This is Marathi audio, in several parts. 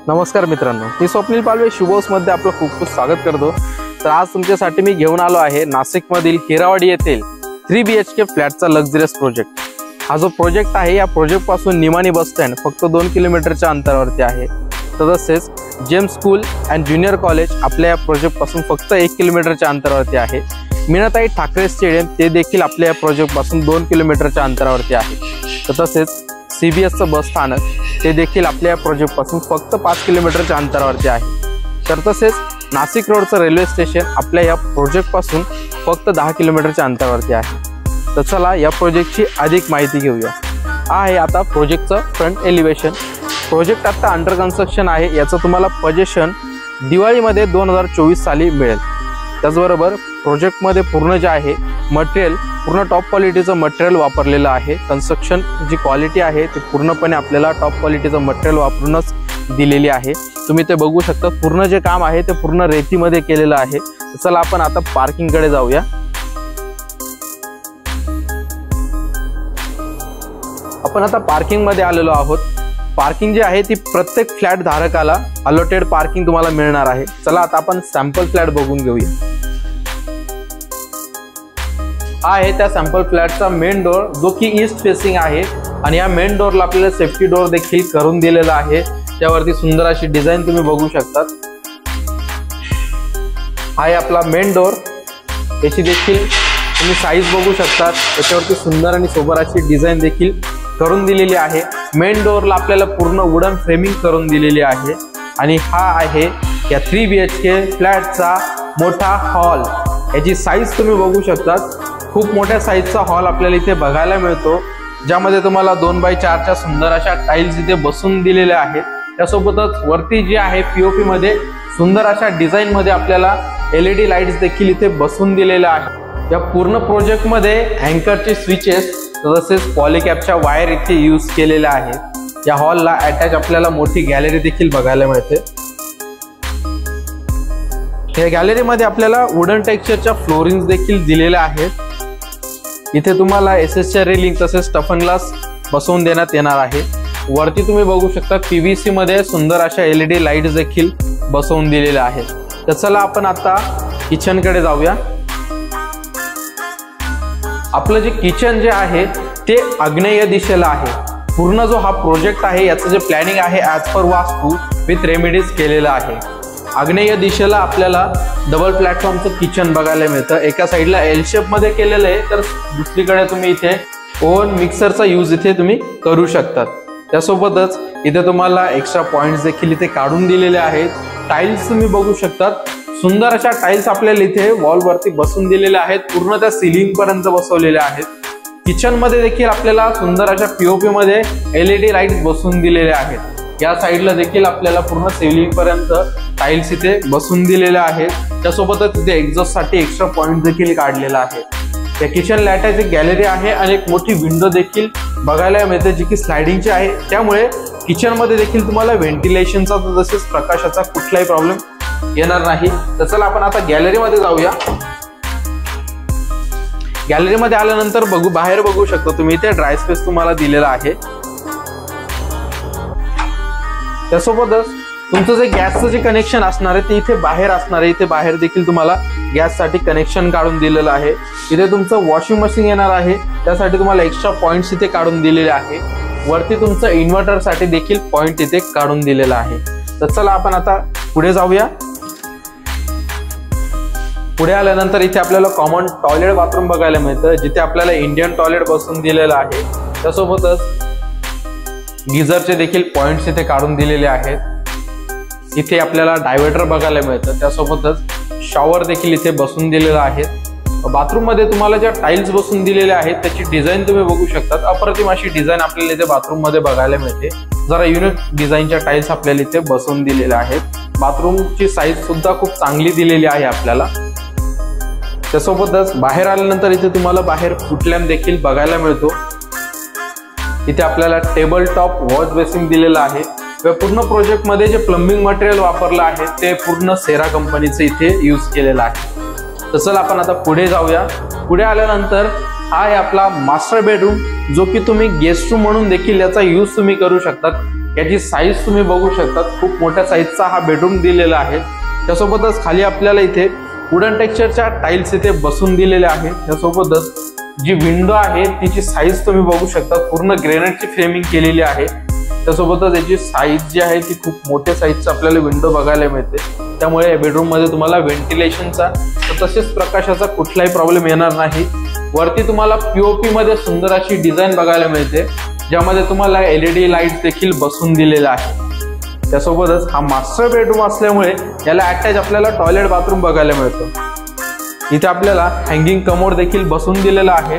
नमस्कार मित्रांनो, मी स्वप्नील पालवे शुभोसमध्ये आपलं खूप खूप स्वागत करतो। तर आज तुमच्यासाठी मी घेऊन आलो आहे नाशिकमधील हिरावाडी येथील 3 BHK फ्लॅटचा लक्झरियस प्रोजेक्ट। हा जो प्रोजेक्ट आहे या प्रोजेक्ट पासून निमाणी बस स्टँड फक्त 2 किलोमीटरच्या अंतरावरती आहे। तसेच James school and junior college आपल्या या प्रोजेक्ट पासून फक्त 1 किलोमीटरच्या अंतरावरती आहे। मीनाताई ठाकरे स्टेडियम ते देखील आपल्या या प्रोजेक्ट पासून 2 किलोमीटरच्या अंतरावरती आहे। तसेच CBS बस स्थानक ते देखील आपल्या प्रोजेक्ट पासून फक्त 5 किलोमीटरच्या अंतरावरती आहे। तसेच नाशिक रोडचं रेल्वे स्टेशन आपल्या या प्रोजेक्ट पासून फक्त 10 किलोमीटरच्या अंतरावरती आहे। तर चला या प्रोजेक्टची अधिक माहिती घेऊया। हा आहे आता प्रोजेक्टचं फ्रंट एलिव्हेशन। प्रोजेक्ट आता अंडर कन्स्ट्रक्शन आहे। याचं तुम्हाला पोझिशन दिवाळीमध्ये 2024 साली मिळेल। त्याचबरोबर प्रोजेक्टमध्ये पूर्ण जे आहे मटेरियल पूर्ण टॉप क्वालिटीचं मटेरियल वापरलेलं आहे। कन्स्ट्रक्शन जी क्वालिटी आहे ती पूर्णपणे आपल्याला टॉप क्वालिटीचं मटेरियल वापरूनच दिलेली आहे। तुम्ही ते बघू शकता, पूर्ण जे काम आहे ते पूर्ण रेतीमध्ये केलेलं आहे। चला आपण आता पार्किंगकडे जाऊया। आपण आता पार्किंगमध्ये आलेलो आहोत। पार्किंग जी आहे ती प्रत्येक फ्लॅट धारकाला अलॉटेड पार्किंग तुम्हाला मिळणार आहे। चला आता आपण सॅम्पल फ्लॅट बघून घेऊया। हा आहे त्या सॅम्पल फ्लॅटचा मेन डोर, जो की ईस्ट फेसिंग आहे आणि या मेन डोरला आपल्याला सेफ्टी डोर देखील करून दिलेला आहे। त्यावरती सुंदर अशी डिझाइन तुम्ही बघू शकता। हा आहे आपला मेन डोर, याची देखील तुम्ही साईज बघू शकता। त्याच्यावरती सुंदर आणि सोबर अशी डिझाइन देखील करून दिलेली आहे। मेन डोरला आपल्याला पूर्ण वुडन फ्रेमिंग करून दिलेली आहे। आणि हा आहे या 3 BHK फ्लॅटचा मोठा हॉल। याची साईज तुम्ही बघू शकता, खूप मोठ्या साईजचा हॉल आपल्याला इथे बघायला मिळतो, ज्यामध्ये तुम्हाला 2x4च्या सुंदर अशा टाइल्स इथे बसून दिलेल्या आहेत। त्यासोबतच वरती जी आहे POP मध्ये सुंदर अशा डिझाइन मध्ये आपल्याला LED लाईट्स देखील इथे बसून दिलेल्या आहेत। या पूर्ण प्रोजेक्ट मध्ये अँकरचे स्विचेस तसेच पॉलीकॅपच्या वायर इथे यूज केलेल्या आहेत। या हॉलला अटॅच आपल्याला मोठी गॅलरी देखील बघायला मिळते। या गॅलरीमध्ये आपल्याला वुडन टेक्स्चरच्या फ्लोरिंग्स देखील दिलेल्या आहेत। इथे तुम्हाला SS रेलिंग तसेच स्टफन ग्लास बसवून देण्यात येणार आहे। वरती तुम्ही बघू शकता PVC मध्ये सुंदर अशा LED लाईट्स देखील बसवून दिलेल्या आहेत। तर चला आपण आता किचन कडे जाऊया। आपलं जे किचन जे आहे ते आग्नेय दिशेला आहे। पूर्ण जो हा प्रोजेक्ट आहे याचं जे प्लॅनिंग आहे ॲज पर वास्तू विथ रेमेडीज केलेलं आहे। आग्नेय दिशेला आपल्याला डबल प्लॅटफॉर्मचं किचन बघायला मिळतं। एका साईडला L शेप मध्ये केलेलं आहे, तर दुसरीकडे तुम्ही इथे ओव्हन मिक्सरचा यूज इथे तुम्ही करू शकतात। त्यासोबतच इथे तुम्हाला एक्स्ट्रा पॉइंट्स देखील इथे काढून दिलेले आहेत। टाइल्स तुम्ही बघू शकता, सुंदर अशा टाइल्स आपल्याला इथे वॉल वरती बसून दिलेल्या आहेत, पूर्ण त्या सिलिंग पर्यंत बसवलेल्या आहेत। किचन मध्ये देखील आपल्याला सुंदर अशा POP मध्ये LED लाईट्स बसून दिलेल्या आहेत। या साईडला देखील आपल्याला पूर्ण सिलिंग पर्यंत टाइल्स इथे बसून दिलेल्या आहेत। त्यासोबतच इथे एक्झॉस्ट साठी एक्स्ट्रा पॉइंट देखील काढलेला आहे। या किचन लॅटॅच एक गॅलरी आहे आणि एक मोठी विंडो देखील बघायला मिळते, जी की स्लायडिंगची आहे। त्यामुळे किचन मध्ये देखील तुम्हाला व्हेंटिलेशनचा तसेच प्रकाशाचा कुठलाही प्रॉब्लेम येणार नाही। तर चला आपण आता गॅलरीमध्ये जाऊया। गॅलरीमध्ये आल्यानंतर बाहेर बघू शकता तुम्ही, इथे ड्राय स्पेस तुम्हाला दिलेला आहे। त्यासोबतच तुमचं जे गॅसचं जे कनेक्शन असणार आहे ते इथे बाहेर असणार आहे। इथे बाहेर देखील तुम्हाला गॅससाठी कनेक्शन काढून दिलेलं आहे। इथे तुमचं वॉशिंग मशीन येणार आहे, त्यासाठी तुम्हाला एक्स्ट्रा पॉइंट्स इथे काढून दिलेले आहे। वरती तुमचं इन्व्हर्टरसाठी देखील पॉइंट इथे काढून दिलेला आहे। तर चला आपण आता पुढे जाऊया। पुढे आल्यानंतर इथे आपल्याला कॉमन टॉयलेट बाथरूम बघायला मिळतं, जिथे आपल्याला इंडियन टॉयलेट बसवून दिलेलं आहे। त्यासोबतच गिझरचे देखील पॉइंट्स इथे काढून दिलेले आहेत। इथे आपल्याला डायव्हर्टर बघायला मिळतं, त्यासोबतच शॉवर देखील इथे बसून दिलेला आहे। बाथरूम मध्ये तुम्हाला ज्या टाइल्स बसून दिलेल्या आहेत त्याची डिझाईन तुम्ही बघू शकता। अप्रतिम अशी डिझाईन आपल्याला इथे बाथरूम मध्ये बघायला मिळते। जरा युनिक डिझाईनच्या टाइल्स आपल्याला इथे बसवून दिलेल्या आहेत। बाथरूमची साईज सुद्धा खूप चांगली दिलेली आहे आपल्याला। त्यासोबतच बाहेर आल्यानंतर इथे तुम्हाला बाहेर फुट लॅम्प देखील बघायला मिळतो। इथे आपल्याला टेबल टॉप वॉश बेसिन दिलेला आहे। पूर्ण प्रोजेक्ट मध्ये जे प्लंबिंग मटेरियल वापरलं आहे ते पूर्ण सेरा कंपनीचं इथे यूज केलेलं आहे। तर चला आपण आता पुढे जाऊया। पुढे आल्यानंतर हा आहे आपला मास्टर बेडरूम, जो की तुम्ही गेस्ट रूम म्हणून देखील याचा यूज तुम्ही करू शकता। याची साईज तुम्ही बघू शकता, खूप मोठ्या साईजचा हा बेडरूम दिलेला आहे। त्यासोबतच खाली आपल्याला इथे वुडन टेक्स्चरच्या टाइल्स इथे बसून दिलेले आहेत। त्यासोबतच जी विंडो आहे तिची साईज तुम्ही बघू शकता, पूर्ण ग्रेनाइटची फ्रेमिंग केलेली आहे। त्यासोबतच याची साईज जी आहे ती खूप मोठ्या साईजचा आपल्याला विंडो बघायला मिळते। त्यामुळे या बेडरूम मध्ये तुम्हाला व्हेंटिलेशनचा तसेच प्रकाशाचा कुठलाही प्रॉब्लेम येणार नाही। वरती तुम्हाला पीओपी मध्ये सुंदर अशी डिझाइन बघायला मिळते, ज्यामध्ये तुम्हाला एलईडी लाईट देखील बसून दिलेला आहे। त्यासोबतच हा मास्टर बेडरूम असल्यामुळे याला अटॅच आपल्याला टॉयलेट बाथरूम बघायला मिळतो। इथे आपल्याला हँगिंग कमोड देखील बसून दिलेला आहे,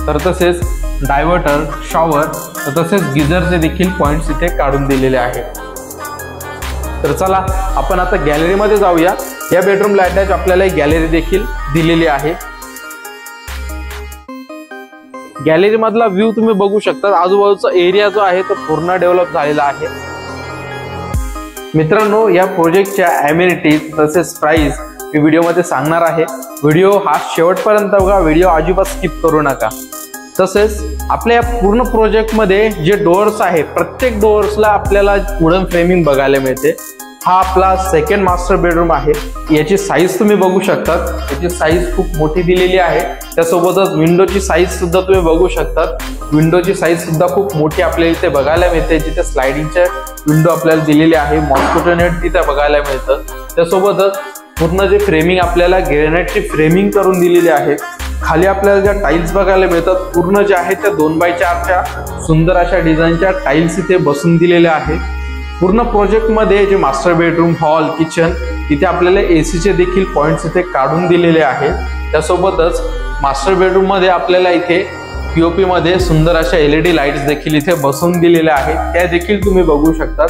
तर तसेच डायव्हर्टर, शॉवर, तसेच गिझरचे देखील पॉइंट्स इथे काढून दिलेले आहेत। तर चला आपण आता गॅलरीमध्ये जाऊया। या बेडरूमला अटॅच आपल्याला एक गॅलरी देखील दिलेली आहे। गॅलरी मधला व्ह्यू तुम्ही बघू शकता, आजूबाजूचा एरिया जो आहे तो पूर्ण डेव्हलप झालेला आहे। मित्रांनो, या प्रोजेक्टच्या अमेनिटीज तसेच प्राइस मी व्हिडिओमध्ये सांगणार आहे। व्हिडिओ हा शेवटपर्यंत बघा, व्हिडिओ अजिबात स्किप करू नका। तसेच आपल्या या पूर्ण प्रोजेक्टमध्ये जे डोअर्स आहे, प्रत्येक डोअर्सला आपल्याला वुडन फ्रेमिंग बघायला मिळते। हा आपला सेकंड मास्टर बेडरूम आहे। याची साईज तुम्ही बघू शकता, याची साईज खूप मोठी दिलेली आहे। त्यासोबतच विंडोची साईज सुद्धा तुम्ही बघू शकता, विंडोची साईज सुद्धा खूप मोठी आपल्याला इथे बघायला मिळते, जिथे स्लायडिंगच्या विंडो आपल्याला दिलेली आहे, मॉस्किटो नेट तिथे बघायला मिळतं। त्यासोबतच पूर्ण जे फ्रेमिंग आपल्याला ग्रेनाइटची फ्रेमिंग करून दिलेली आहे। खाली आपल्याला ज्या टाइल्स बघायला मिळतात, पूर्ण ज्या आहेत त्या 2x4च्या सुंदर अशा डिझाईनच्या टाइल्स इथे बसून दिलेल्या आहेत। पूर्ण प्रोजेक्ट मध्ये जे मास्टर बेडरूम, हॉल, किचन इथे आपल्याला एसीचे देखील पॉइंट्स इथे काढून दिलेले आहेत। त्यासोबतच मास्टर बेडरूम मध्ये आपल्याला इथे पीओपी मध्ये सुंदर अशा एलईडी लाईट्स देखील इथे बसून दिलेल्या आहेत, त्या देखील तुम्ही बघू शकता।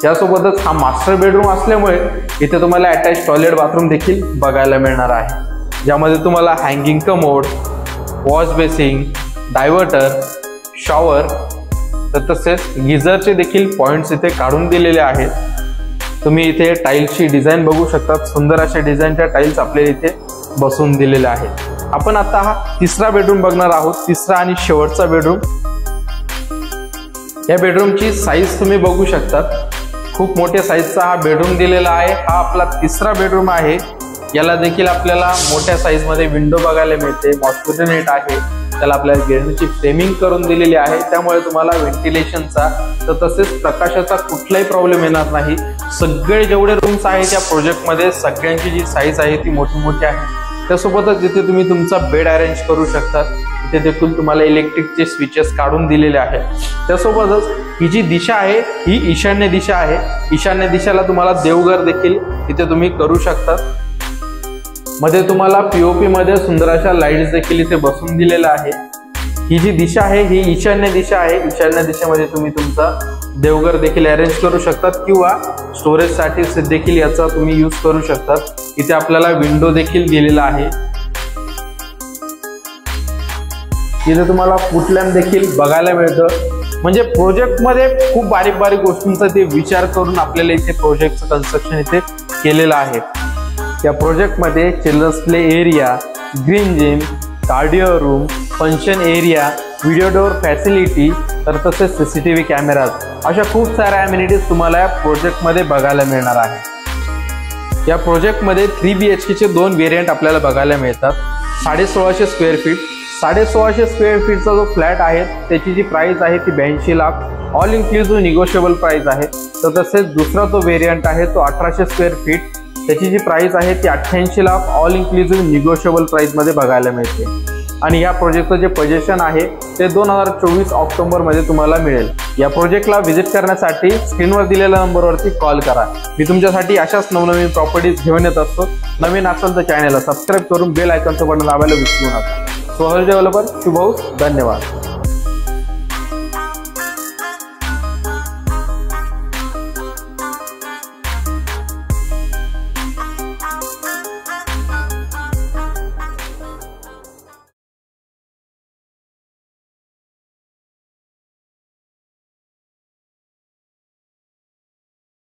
त्यासोबतच हा मास्टर बेडरूम असल्यामुळे इथे तुम्हाला अटॅच टॉयलेट बाथरूम देखील बघायला मिळणार आहे, ज्यामध्ये तुम्हाला hanging commode, wash basin, diverter, shower, तसेच गिझरचे देखील पॉइंट्स इथे काढून दिलेले आहेत। तुम्ही इथे टाइल्सची डिझाईन बघू शकता, सुंदर अशा डिझाईनच्या टाइल्स आपल्याला इथे बसून दिलेल्या आहेत। आपण आता हा तिसरा बेडरूम बघणार आहोत, तिसरा आणि शेवटचा बेडरूम। या बेडरूमची साईज तुम्ही बघू शकता, खूप मोठ्या साईजचा हा बेडरूम दिलेला आहे। हा आपला तिसरा बेडरूम आहे। याला देखील आपल्याला मोठ्या साईज मध्ये विंडो बघायला मिळते, मॉस्किटो नेट आहे, त्याला आपल्याला ग्रेनाइटची फ्रेमिंग करून दिलेली आहे। त्यामुळे तुम्हाला व्हेंटिलेशनचा तसेच प्रकाशाचा कुठलाही प्रॉब्लेम येणार नाही। सगळे जेवढे रूम्स आहेत या प्रोजेक्ट मध्ये सगळ्यांची जी साईज आहे ती मोठी मोठी आहे। त्यासोबतच जिथे तुम्ही तुमचा बेड अरेंज करू शकता, इथे देखील तुम्हाला इलेक्ट्रिकचे स्विचेस काढून दिलेले आहेत। त्यासोबतच ही जी दिशा आहे ही ईशान्य दिशा आहे। ईशान्य दिशेला तुम्हाला देवघर देखील इथे तुम्ही करू शकता। मध्ये तुम्हाला पीओपी मध्ये सुंदर अशा लाईट्स देखील इथे बसून दिलेला आहे। ही जी दिशा आहे ही ईशान्य दिशा आहे। ईशान्य दिशेमध्ये तुम्ही तुमचा देवघर देखील अरेंज करू शकता किंवा स्टोरेज साठी देखील याचा तुम्ही यूज करू शकता। इथे आपल्याला विंडो देखील दिलेला आहे। इथे तुम्हाला फूट लॅम्प देखील बघायला मिळतं। म्हणजे प्रोजेक्ट मध्ये खूप बारीक बारीक गोष्टींचा ते विचार करून आपल्याला इथे प्रोजेक्टचं कन्स्ट्रक्शन इथे केलेलं आहे। या प्रोजेक्ट मध्ये children's play area, green gym, cardio room, function area, video door facility, तर तसेच सीसीटीव्ही कॅमेराज अशा खूप साऱ्या अमेनिटीज तुम्हाला या प्रोजेक्ट मध्ये बघायला मिळणार आहे। या प्रोजेक्ट मध्ये 3 BHK चे 2 व्हेरियंट आपल्याला बघायला मिळतात। 1650 स्क्वेअर फीट, 1650 स्क्वेअर फीटचा जो फ्लॅट आहे त्याची जी प्राइस आहे ती 82 lakh, all inclusive negotiable price आहे। तर तसेच दुसरा जो व्हेरियंट आहे तो 1800 स्क्वेअर फीट, त्याची जी प्राइस आहे ती 88 lakh, all inclusive negotiable price मध्ये बघायला मिळते। आणि या प्रोजेक्टचं जे पोझिशन आहे ते 2024 ऑक्टोबर मध्ये तुम्हाला मिळेल। या प्रोजेक्टला व्हिजिट करण्यासाठी स्क्रीनवर दिलेल्या नंबरवरती कॉल करा। मी तुमच्यासाठी अशाच नवनवीन प्रॉपर्टीज घेऊन येत असतो। नवीन असेल तर चॅनलला सबस्क्राईब करून बेल आयकॉनचं बटन दाबायला विसरू नका। सोहल डेव्हलपर, शुभ हाऊस, धन्यवाद।